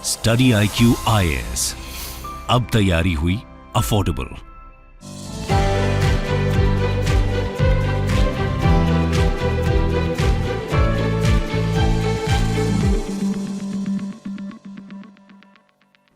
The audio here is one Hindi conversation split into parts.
स्टडी IQ IAS, अब तैयारी हुई अफोर्डेबल।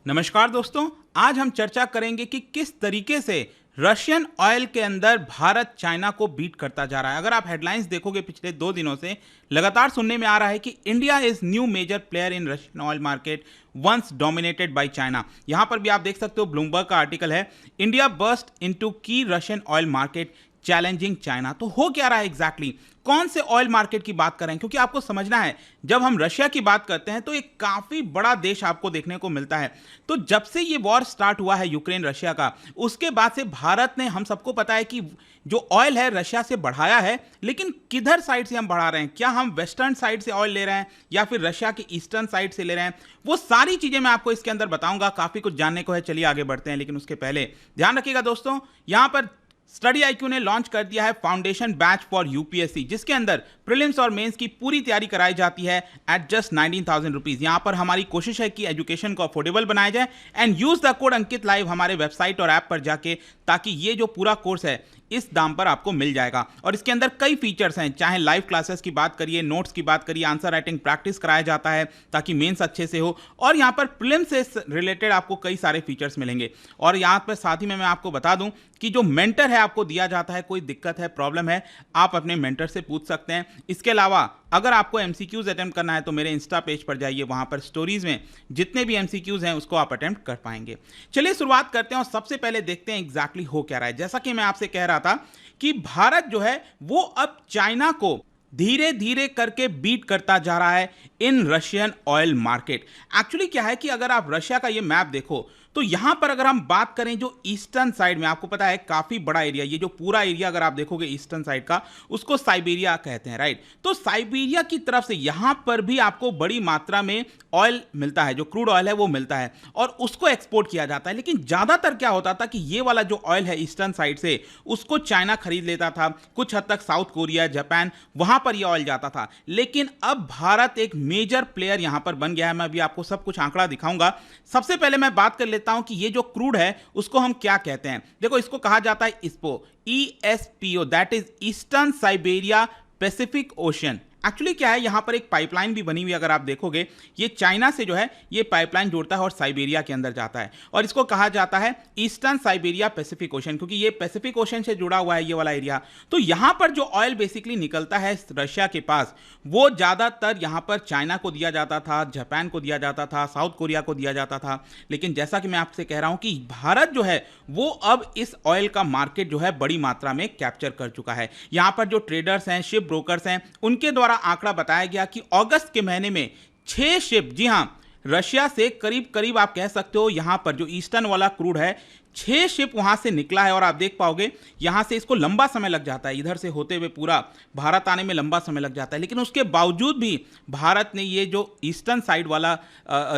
नमस्कार दोस्तों, आज हम चर्चा करेंगे कि किस तरीके से रशियन ऑयल के अंदर भारत चाइना को बीट करता जा रहा है। अगर आप हेडलाइंस देखोगे पिछले 2 दिनों से लगातार सुनने में आ रहा है कि India is new major player in Russian oil market once dominated by China. यहां पर भी आप देख सकते हो, ब्लूमबर्ग का आर्टिकल है, इंडिया बर्स्ट इनटू की Russian oil market challenging China. तो हो क्या रहा है एग्जैक्टली कौन से ऑयल मार्केट की बात कर रहे हैं, क्योंकि आपको समझना है जब हम रशिया की बात करते हैं तो एक काफी बड़ा देश आपको देखने को मिलता है। तो जब से ये वॉर स्टार्ट हुआ है यूक्रेन रशिया का, उसके बाद से भारत ने, हम सबको पता है कि जो ऑयल है रशिया से बढ़ाया है, लेकिन किधर साइड से हम बढ़ा रहे हैं, क्या हम वेस्टर्न साइड से ऑयल ले रहे हैं या फिर रशिया के ईस्टर्न साइड से ले रहे हैं, वो सारी चीजें मैं आपको इसके अंदर बताऊंगा। काफी कुछ जानने को है, चलिए आगे बढ़ते हैं। लेकिन उसके पहले ध्यान रखिएगा दोस्तों, यहां पर स्टडी IQ ने लॉन्च कर दिया है फाउंडेशन बैच फॉर यूपीएससी, जिसके अंदर प्रीलिम्स और मेंस की पूरी तैयारी कराई जाती है एट जस्ट 19,000 रुपीज। यहां पर हमारी कोशिश है कि एजुकेशन को अफोर्डेबल बनाया जाए and use the code Ankit live हमारे वेबसाइट और ऐप पर जाके, ताकि ये जो पूरा कोर्स है इस दाम पर आपको मिल जाएगा। और इसके अंदर कई फीचर्स हैं, चाहे लाइव क्लासेस की बात करिए, नोट्स की बात करिए, आंसर राइटिंग प्रैक्टिस कराया जाता है ताकि मेंस अच्छे से हो, और यहाँ पर प्रीलिम्स से रिलेटेड आपको कई सारे फीचर्स मिलेंगे। और यहाँ पर साथ ही में मैं आपको बता दूं कि जो मेंटर है आपको दिया जाता है, कोई दिक्कत है, प्रॉब्लम है, आप अपने मेंटर से पूछ सकते हैं। इसके अलावा अगर आपको MCQs अटेम्प्ट करना है तो मेरे इंस्टा पेज पर जाइए, वहां पर स्टोरीज में जितने भी MCQs हैं उसको आप अटेम्प्ट कर पाएंगे। चलिए शुरुआत करते हैं और सबसे पहले देखते हैं एग्जैक्टली हो क्या रहा है। जैसा कि मैं आपसे कह रहा था कि भारत जो है वो अब चाइना को धीरे धीरे करके बीट करता जा रहा है इन रशियन ऑयल मार्केट। एक्चुअली क्या है कि अगर आप रशिया का ये मैप देखो तो यहां पर अगर हम बात करें जो ईस्टर्न साइड में, आपको पता है काफी बड़ा एरिया, ये जो पूरा एरिया अगर आप देखोगे ईस्टर्न साइड का, उसको साइबेरिया कहते हैं, राइट। तो साइबेरिया की तरफ से यहां पर भी आपको बड़ी मात्रा में ऑयल मिलता है, जो क्रूड ऑयल है वो मिलता है और उसको एक्सपोर्ट किया जाता है। लेकिन ज्यादातर क्या होता था कि ये वाला जो ऑयल है ईस्टर्न साइड से, उसको चाइना खरीद लेता था, कुछ हद तक साउथ कोरिया, जापान, वहां पर यह ऑयल जाता था। लेकिन अब भारत एक मेजर प्लेयर यहां पर बन गया है। मैं अभी आपको सब कुछ आंकड़ा दिखाऊंगा। सबसे पहले मैं बात कर लेता हूं कि ये जो क्रूड है उसको हम क्या कहते हैं। देखो, इसको कहा जाता है ISPO, ESPO, that is eastern Siberia Pacific ocean. Actually क्या है, यहां पर एक पाइपलाइन भी बनी हुई, अगर आप देखोगे ये चाइना से जो है ये पाइपलाइन जोड़ता है और साइबेरिया के अंदर जाता है, और इसको कहा जाता है ईस्टर्न साइबेरिया पैसिफिक ओशन, क्योंकि ये पैसिफिक ओशन से जुड़ा हुआ है ये वाला एरिया। तो यहां पर जो ऑयल बेसिकली निकलता है रशिया के पास, वो ज्यादातर यहां पर चाइना को दिया जाता था, जापान को दिया जाता था, साउथ कोरिया को दिया जाता था। लेकिन जैसा कि मैं आपसे कह रहा हूं कि भारत जो है वो अब इस ऑयल का मार्केट जो है बड़ी मात्रा में कैप्चर कर चुका है। यहां पर जो ट्रेडर्स हैं, शिप ब्रोकर्स हैं, उनके द्वारा आंकड़ा बताया गया कि अगस्त के महीने में 6 शिप, जी हां, रशिया से करीब करीब आप कह सकते हो यहां पर जो ईस्टर्न वाला क्रूड है, 6 शिप वहां से निकला है। और आप देख पाओगे यहां से इसको लंबा समय लग जाता है, इधर से होते हुए पूरा भारत आने में लंबा समय लग जाता है। लेकिन उसके बावजूद भी भारत ने ये जो ईस्टर्न साइड वाला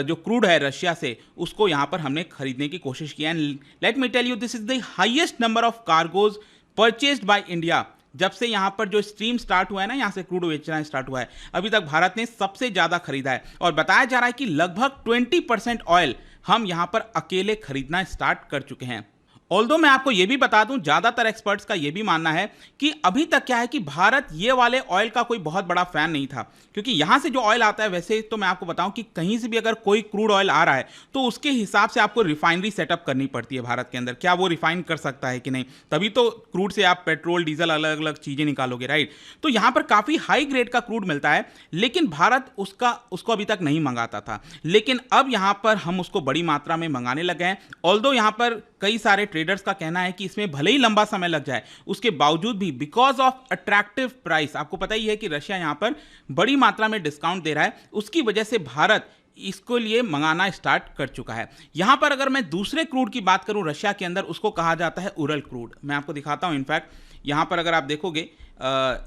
जो क्रूड है रशिया से, उसको यहां पर हमने खरीदने की कोशिश की। And let me tell you, this is the highest number of cargoes purchased by India. जब से यहां पर जो स्ट्रीम स्टार्ट हुआ है ना, यहां से क्रूड बेचना स्टार्ट हुआ है, अभी तक भारत ने सबसे ज्यादा खरीदा है। और बताया जा रहा है कि लगभग 20% ऑयल हम यहां पर अकेले खरीदना स्टार्ट कर चुके हैं। ऑल्दो मैं आपको यह भी बता दूं, ज्यादातर एक्सपर्ट्स का यह भी मानना है कि अभी तक क्या है कि भारत ये वाले ऑयल का कोई बहुत बड़ा फैन नहीं था, क्योंकि यहां से जो ऑयल आता है, वैसे तो मैं आपको बताऊं कि कहीं से भी अगर कोई क्रूड ऑयल आ रहा है तो उसके हिसाब से आपको रिफाइनरी सेटअप करनी पड़ती है भारत के अंदर, क्या वो रिफाइन कर सकता है कि नहीं, तभी तो क्रूड से आप पेट्रोल, डीजल, अलग अलग चीजें निकालोगे, राइट। तो यहां पर काफी हाई ग्रेड का क्रूड मिलता है, लेकिन भारत उसको अभी तक नहीं मंगाता था। लेकिन अब यहां पर हम उसको बड़ी मात्रा में मंगाने लगे हैं। ऑल्दो यहां पर कई सारे ट्रेडर्स का कहना है कि इसमें भले ही लंबा समय लग जाए, उसके बावजूद भी बिकॉज ऑफ अट्रैक्टिव प्राइस, आपको पता ही है कि रशिया यहां पर बड़ी मात्रा में डिस्काउंट दे रहा है, उसकी वजह से भारत इसको लिए मंगाना स्टार्ट कर चुका है। यहां पर अगर मैं दूसरे क्रूड की बात करूं रशिया के अंदर, उसको कहा जाता है उरल क्रूड। मैं आपको दिखाता हूं। इनफैक्ट यहां पर अगर आप देखोगे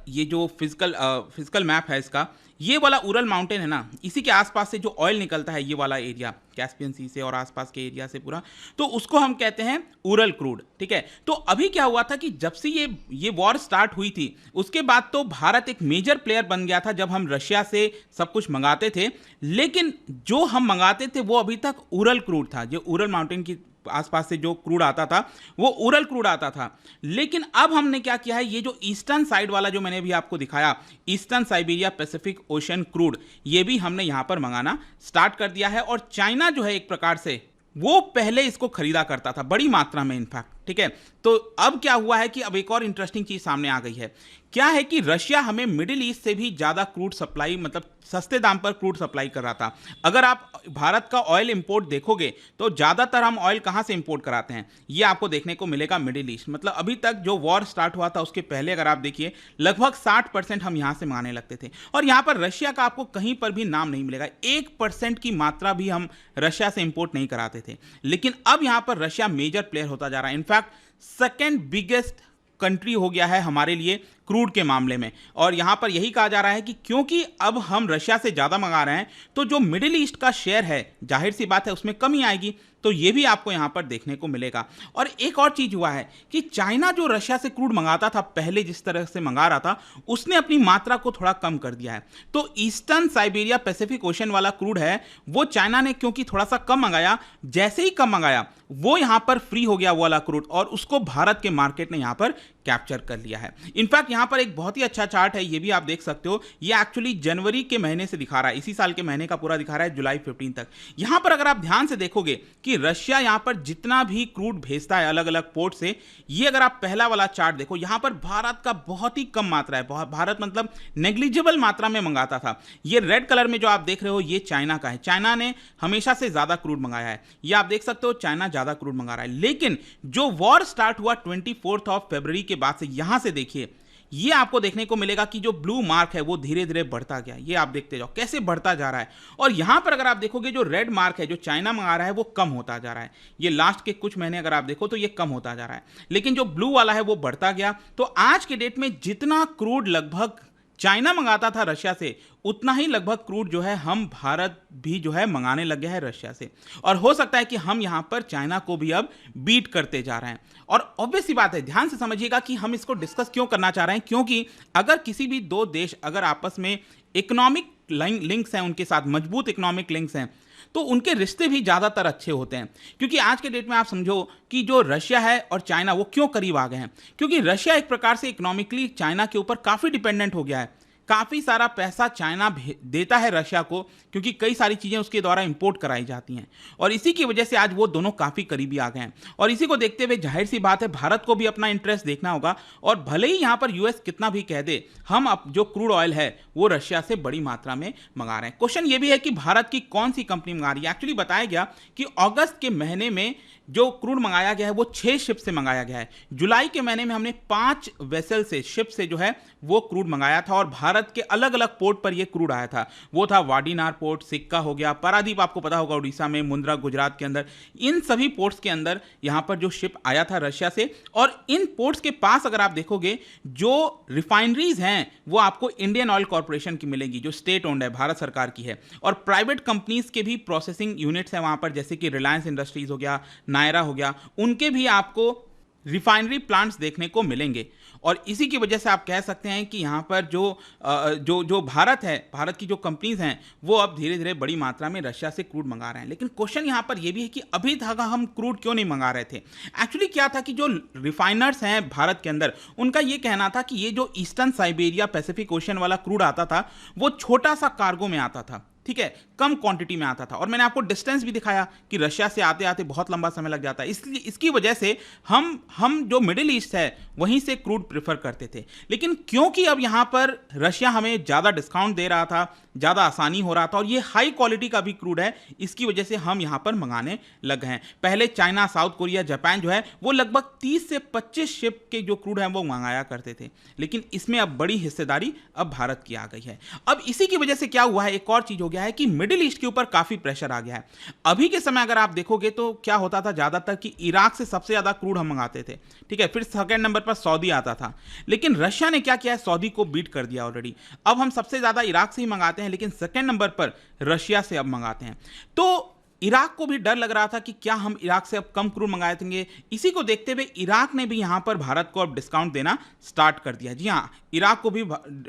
ये जो फिजिकल मैप है इसका, ये वाला उरल माउंटेन है ना, इसी के आसपास से जो ऑयल निकलता है, ये वाला एरिया कैस्पियन सी से और आसपास के एरिया से पूरा, तो उसको हम कहते हैं उरल क्रूड, ठीक है। तो अभी क्या हुआ था कि जब से ये वॉर स्टार्ट हुई थी, उसके बाद तो भारत एक मेजर प्लेयर बन गया था जब हम रशिया से सब कुछ मंगाते थे, लेकिन जो हम मंगाते थे वो अभी तक उरल क्रूड था, जो उरल माउंटेन की आसपास से जो क्रूड आता था वो उरल क्रूड आता था। लेकिन अब हमने क्या किया है, ये जो ईस्टर्न साइड वाला जो मैंने अभी आपको दिखाया, eastern Siberia Pacific ocean crude, ये भी हमने यहां पर मंगाना स्टार्ट कर दिया है। और चाइना जो है एक प्रकार से वो पहले इसको खरीदा करता था बड़ी मात्रा में इनफैक्ट, ठीक है। तो अब क्या हुआ है कि अब एक और इंटरेस्टिंग चीज सामने आ गई है, क्या है कि रशिया हमें मिडिल ईस्ट से भी ज्यादा क्रूड सप्लाई, मतलब सस्ते दाम पर क्रूड सप्लाई कर रहा था। अगर आप भारत का ऑयल इंपोर्ट देखोगे तो ज्यादातर हम ऑयल कहां से इंपोर्ट कराते हैं, ये आपको देखने को मिलेगा मिडिल ईस्ट। मतलब अभी तक जो वॉर स्टार्ट हुआ था उसके पहले अगर आप देखिए लगभग 60% हम यहां से मंगाने लगते थे, और यहां पर रशिया का आपको कहीं पर भी नाम नहीं मिलेगा। 1% की मात्रा भी हम रशिया से इंपोर्ट नहीं कराते थे, लेकिन अब यहां पर रशिया मेजर प्लेयर होता जा रहा है। इनफैक्ट सेकेंड बिगेस्ट कंट्री हो गया है हमारे लिए क्रूड के मामले में। और यहां पर यही कहा जा रहा है कि क्योंकि अब हम रशिया से ज्यादा मंगा रहे हैं तो जो मिडिल ईस्ट का शेयर है, जाहिर सी बात है उसमें कमी आएगी, तो ये भी आपको यहां पर देखने को मिलेगा। और एक और चीज हुआ है कि चाइना जो रशिया से क्रूड मंगाता था पहले, जिस तरह से मंगा रहा था, उसने अपनी मात्रा को थोड़ा कम कर दिया है। तो ईस्टर्न साइबेरिया पैसिफिक ओशन वाला क्रूड है वो चाइना ने क्योंकि थोड़ा सा कम मंगाया, जैसे ही कम मंगाया वो यहां पर फ्री हो गया वो वाला क्रूड, और उसको भारत के मार्केट ने यहां पर कैप्चर कर लिया है। इनफैक्ट यहां पर एक बहुत ही अच्छा चार्ट है, ये भी आप देख सकते हो। ये एक्चुअली जनवरी के महीने से दिखा रहा है, इसी साल के महीने का पूरा दिखा रहा है, जुलाई 15 तक। यहां पर अगर आप ध्यान से देखोगे कि रशिया यहां पर जितना भी क्रूड भेजता है अलग अलग पोर्ट से, ये अगर आप पहला वाला चार्ट देखो, यहां पर भारत का बहुत ही कम मात्रा है। भारत मतलब नेग्लिजिबल मात्रा में मंगाता था। ये रेड कलर में जो आप देख रहे हो ये चाइना का है, चाइना ने हमेशा से ज्यादा क्रूड मंगाया है। ये आप देख सकते हो चाइना ज्यादा क्रूड मंगा रहा है। लेकिन जो वॉर स्टार्ट हुआ 24 फरवरी के बाद से, यहां से देखिए ये आपको देखने को मिलेगा कि जो ब्लू मार्क है वो धीरे धीरे बढ़ता गया। ये आप देखते जाओ कैसे बढ़ता जा रहा है। और यहां पर अगर आप देखोगे जो रेड मार्क है जो चाइना मंगा रहा है वो कम होता जा रहा है। ये लास्ट के कुछ महीने अगर आप देखो तो ये कम होता जा रहा है, लेकिन जो ब्लू वाला है वो बढ़ता गया। तो आज के डेट में जितना क्रूड लगभग चाइना मंगाता था रशिया से, उतना ही लगभग क्रूड जो है हम भारत भी जो है मंगाने लग गया है रशिया से। और हो सकता है कि हम यहां पर चाइना को भी अब बीट करते जा रहे हैं। और ऑब्वियस सी बात है, ध्यान से समझिएगा कि हम इसको डिस्कस क्यों करना चाह रहे हैं, क्योंकि अगर किसी भी दो देश अगर आपस में इकोनॉमिक लिंक्स हैं, उनके साथ मजबूत इकोनॉमिक लिंक्स हैं, तो उनके रिश्ते भी ज़्यादातर अच्छे होते हैं। क्योंकि आज के डेट में आप समझो कि जो रशिया है और चाइना वो क्यों करीब आ गए हैं, क्योंकि रशिया एक प्रकार से इकोनॉमिकली चाइना के ऊपर काफ़ी डिपेंडेंट हो गया है। काफ़ी सारा पैसा चाइना देता है रशिया को, क्योंकि कई सारी चीज़ें उसके द्वारा इंपोर्ट कराई जाती हैं, और इसी की वजह से आज वो दोनों काफ़ी करीबी आ गए हैं। और इसी को देखते हुए जाहिर सी बात है भारत को भी अपना इंटरेस्ट देखना होगा। और भले ही यहाँ पर यूएस कितना भी कह दे, हम अब जो क्रूड ऑयल है वो रशिया से बड़ी मात्रा में मंगा रहे हैं। क्वेश्चन ये भी है कि भारत की कौन सी कंपनी मंगा रही है। एक्चुअली बताया गया कि अगस्त के महीने में जो क्रूड मंगाया गया है वो 6 शिप से मंगाया गया है। जुलाई के महीने में हमने 5 वेसल से, शिप से जो है वो क्रूड मंगाया था, और भारत के अलग अलग पोर्ट पर ये क्रूड आया था। वो था वाडीनार पोर्ट, सिक्का हो गया, पारादीप आपको पता होगा उड़ीसा में, मुंद्रा गुजरात के अंदर, इन सभी पोर्ट्स के अंदर यहाँ पर जो शिप आया था रशिया से। और इन पोर्ट्स के पास अगर आप देखोगे जो रिफाइनरीज हैं वो आपको इंडियन ऑयल कॉर्पोरेशन की मिलेगी, जो स्टेट ओन्ड है, भारत सरकार की है। और प्राइवेट कंपनीज के भी प्रोसेसिंग यूनिट्स हैं वहाँ पर, जैसे कि रिलायंस इंडस्ट्रीज हो गया, नायरा हो गया, उनके भी आपको रिफाइनरी प्लांट्स देखने को मिलेंगे। और इसी की वजह से आप कह सकते हैं कि यहाँ पर जो भारत है, भारत की जो कंपनीज हैं वो अब धीरे धीरे बड़ी मात्रा में रशिया से क्रूड मंगा रहे हैं। लेकिन क्वेश्चन यहाँ पर ये भी है कि अभी तक हम क्रूड क्यों नहीं मंगा रहे थे। एक्चुअली क्या था कि जो रिफाइनर्स हैं भारत के अंदर, उनका ये कहना था कि ये जो ईस्टर्न साइबेरिया पैसिफिक ओशन वाला क्रूड आता था वो छोटा सा कार्गो में आता था, ठीक है, कम क्वांटिटी में आता था। और मैंने आपको डिस्टेंस भी दिखाया कि रशिया से आते आते बहुत लंबा समय लग जाता है। इसलिए इसकी वजह से हम जो मिडिल ईस्ट है वहीं से क्रूड प्रेफर करते थे। लेकिन क्योंकि अब यहां पर रशिया हमें ज़्यादा डिस्काउंट दे रहा था, ज़्यादा आसानी हो रहा था, और ये हाई क्वालिटी का भी क्रूड है, इसकी वजह से हम यहां पर मंगाने लग गए हैं। पहले चाइना, साउथ कोरिया, जापान जो है वो लगभग 30 से 25 शिप के जो क्रूड है वो मंगाया करते थे, लेकिन इसमें अब बड़ी हिस्सेदारी अब भारत की आ गई है। अब इसी की वजह से क्या हुआ है, एक और चीज हो गया है कि मिडिल ईस्ट के ऊपर काफी प्रेशर आ गया है। अभी के समय अगर आप देखोगे तो क्या होता था ज्यादातर कि इराक से सबसे ज्यादा क्रूड हम मंगाते थे, ठीक है, फिर सेकंड नंबर पर सऊदी आता था, लेकिन रशिया ने क्या किया है, सऊदी को बीट कर दिया ऑलरेडी। अब हम सबसे ज्यादा इराक से ही मंगाते हैं, लेकिन सेकंड नंबर पर रशिया से अब मंगाते हैं। तो इराक को भी डर लग रहा था कि क्या हम इराक से अब कम क्रूड मंगाए देंगे। इसी को देखते हुए इराक ने भी यहां पर भारत को अब डिस्काउंट देना स्टार्ट कर दिया। जी हां, इराक को भी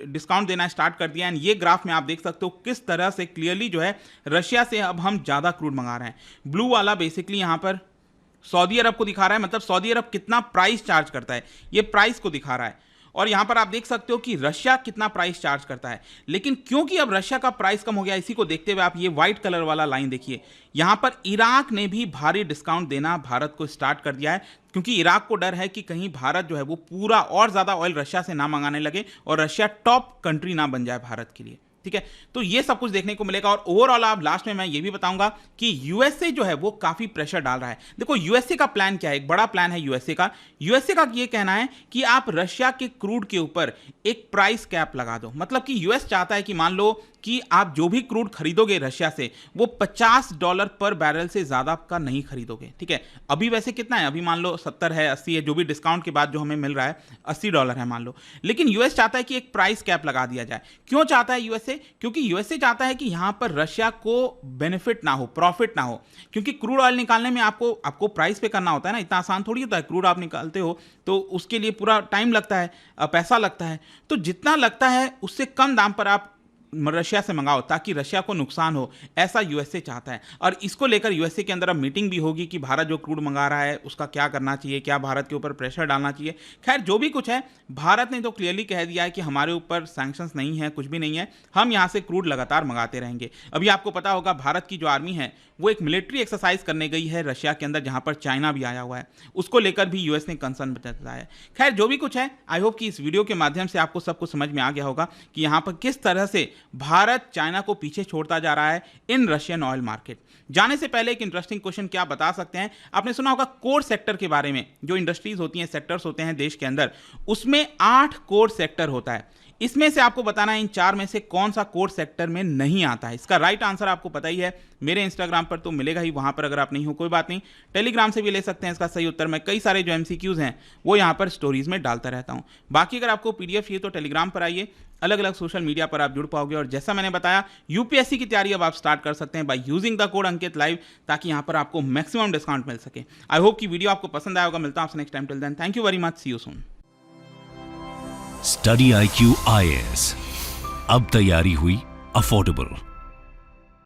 डिस्काउंट देना स्टार्ट कर दिया। एंड ये ग्राफ में आप देख सकते हो किस तरह से क्लियरली जो है रशिया से अब हम ज्यादा क्रूड मंगा रहे हैं। ब्लू वाला बेसिकली यहां पर सऊदी अरब को दिखा रहा है, मतलब सऊदी अरब कितना प्राइस चार्ज करता है, ये प्राइस को दिखा रहा है। और यहां पर आप देख सकते हो कि रशिया कितना प्राइस चार्ज करता है। लेकिन क्योंकि अब रशिया का प्राइस कम हो गया, इसी को देखते हुए आप ये व्हाइट कलर वाला लाइन देखिए, यहां पर इराक ने भी भारी डिस्काउंट देना भारत को स्टार्ट कर दिया है, क्योंकि इराक को डर है कि कहीं भारत जो है वो पूरा और ज्यादा ऑयल रशिया से ना मंगाने लगे और रशिया टॉप कंट्री ना बन जाए भारत के लिए, ठीक है। तो ये सब कुछ देखने को मिलेगा। और ओवरऑल आप लास्ट में मैं ये भी बताऊंगा कि यूएसए जो है वो काफी प्रेशर डाल रहा है। देखो यूएसए का प्लान क्या है, एक बड़ा प्लान है यूएसए का ये कहना है कि आप रशिया के क्रूड के ऊपर एक प्राइस कैप लगा दो। मतलब कि यूएस चाहता है कि मान लो कि आप जो भी क्रूड खरीदोगे रशिया से वो $50 पर बैरल से ज्यादा का नहीं खरीदोगे, ठीक है। अभी वैसे कितना है, अभी मान लो 70 है, 80 है, जो भी डिस्काउंट के बाद जो हमें मिल रहा है $80 है मान लो। लेकिन यूएस चाहता है कि एक प्राइस कैप लगा दिया जाए। क्यों चाहता है यूएसए? क्योंकि यूएसए चाहता है कि यहां पर रशिया को बेनिफिट ना हो, प्रॉफिट ना हो। क्योंकि क्रूड ऑयल निकालने में आपको प्राइस पे करना होता है ना, इतना आसान थोड़ी होता है। क्रूड आप निकालते हो तो उसके लिए पूरा टाइम लगता है, पैसा लगता है। तो जितना लगता है उससे कम दाम पर आप रशिया से मंगाओ ताकि रशिया को नुकसान हो, ऐसा यूएसए चाहता है। और इसको लेकर यूएसए के अंदर अब मीटिंग भी होगी कि भारत जो क्रूड मंगा रहा है उसका क्या करना चाहिए, क्या भारत के ऊपर प्रेशर डालना चाहिए। खैर जो भी कुछ है, भारत ने तो क्लियरली कह दिया है कि हमारे ऊपर सैंक्शंस नहीं है, कुछ भी नहीं है, हम यहाँ से क्रूड लगातार मंगाते रहेंगे। अभी आपको पता होगा भारत की जो आर्मी है वो एक मिलिट्री एक्सरसाइज करने गई है रशिया के अंदर, जहां पर चाइना भी आया हुआ है, उसको लेकर भी यूएस ने कंसर्न जताया है। खैर जो भी कुछ है, आई होप कि इस वीडियो के माध्यम से आपको सब कुछ समझ में आ गया होगा कि यहां पर किस तरह से भारत चाइना को पीछे छोड़ता जा रहा है इन रशियन ऑयल मार्केट। जाने से पहले एक इंटरेस्टिंग क्वेश्चन क्या बता सकते हैं, आपने सुना होगा कोर सेक्टर के बारे में। जो इंडस्ट्रीज होती हैं, सेक्टर्स होते हैं देश के अंदर, उसमें 8 कोर सेक्टर होता है। इसमें से आपको बताना है इन 4 में से कौन सा कोर सेक्टर में नहीं आता है। इसका राइट आंसर आपको पता ही है, मेरे इंस्टाग्राम पर तो मिलेगा ही, वहां पर अगर आप नहीं हो कोई बात नहीं, टेलीग्राम से भी ले सकते हैं इसका सही उत्तर। मैं कई सारे जो एमसीक्यूज हैं वो यहां पर स्टोरीज में डालता रहता हूं। बाकी अगर आपको पीडीएफ चाहिए तो टेलीग्राम पर आइए, अलग अलग सोशल मीडिया पर आप जुड़ पाओगे। और जैसा मैंने बताया, यूपीएससी की तैयारी अब आप स्टार्ट कर सकते हैं by using the code Ankit live, ताकि यहां पर आपको मैक्सिमम डिस्काउंट मिल सके। आई होप कि वीडियो आपको पसंद आया होगा। मिलता हूं आपसे next time, till then thank you very much, see you soon. Study IQ IAS, अब तैयारी हुई अफोर्डेबल।